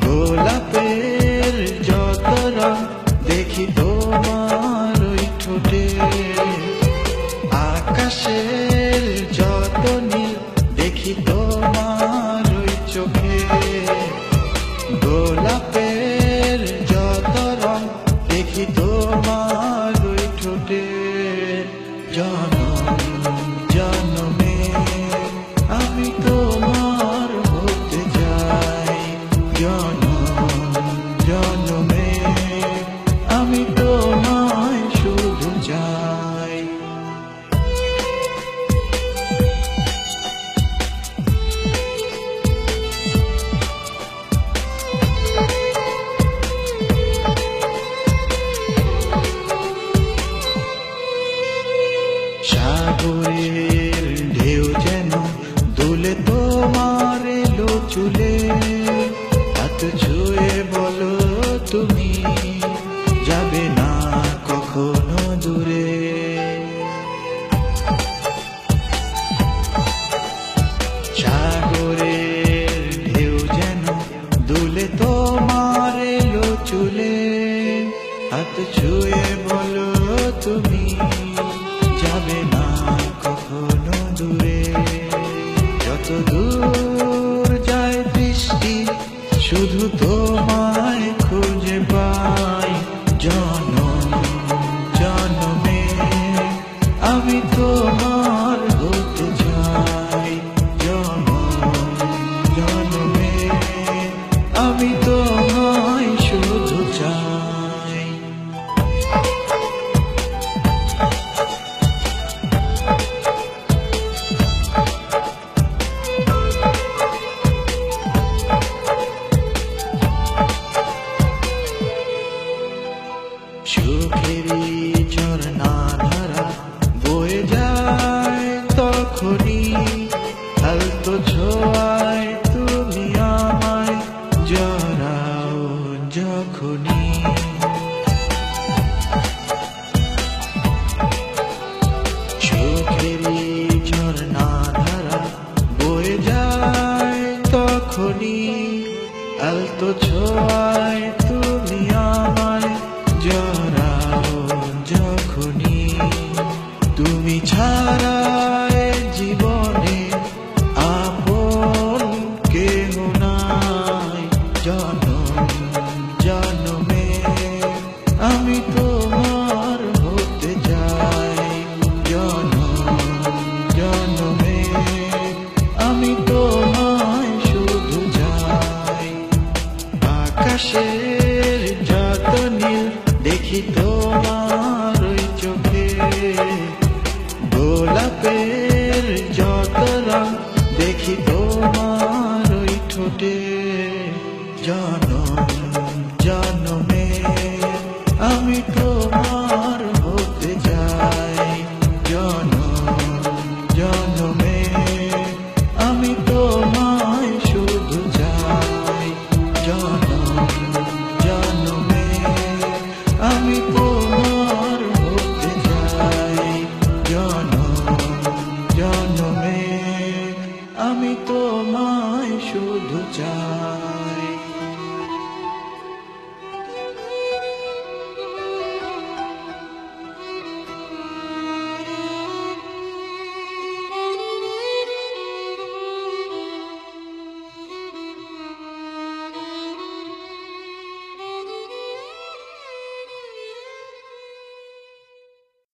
গোলাপের যত রং দেখি তোমার ওই ঠোঁটে, আকাশের যত নীল দেখি তোমার ওই চোখে। গোলাপের যত রং দেখি তোমার ওই ঠোঁটে। জনম জনমে আমি তোমার হতে চাই, জনম জনমে আমি তোমায় শুধু চাই। সাগরের ঢেউ যেন দুলে তোমার এলো চুলে, হাত ছুঁয়ে বলো তুমি যাবে না কখনো দূরে। সাগরের ঢেউ যেন দুলে তোমার এলো চুলে, হাত ছুঁয়ে বলো তুমি যাবে না কখনো দূরে। যত দূর যায় দৃষ্টি শুধু তোমায় খুঁজে পাই, জনম জনমে আমি তোমার হতে চাই, জনম জনমে আমি তোমায় শুধু চাই। সুখেরই ঝর্ণা ধারা বয়ে যায় তখনই, আলতো ছোঁয়ায় তুমি আমায় জড়াও যখনই। সুখেরই ঝর্ণা ধারা বয়ে যায় তখনই, আলতো ছোঁয়ায় তুমি আমায় জড়াও যখনই। তুমি ছাড়া জীবনে আপন কেহ নাই, জনম জনমে আমি তোমার হতে চাই, জনম জনমে আমি তোমায় শুধু চাই। আকাশের যত নীল দেখি তোমার ওই চোখে, গোলাপের যত রং দেখি তোমার ওই ঠোঁটে। জনম জনমে আমি তোমার হতে চাই, জনম জনমে আমি তোমায় শুধু চাই, জনম জনমে আমি তোমার হতে চাই, জনম জনমে আমি তোমায় শুধু চাই।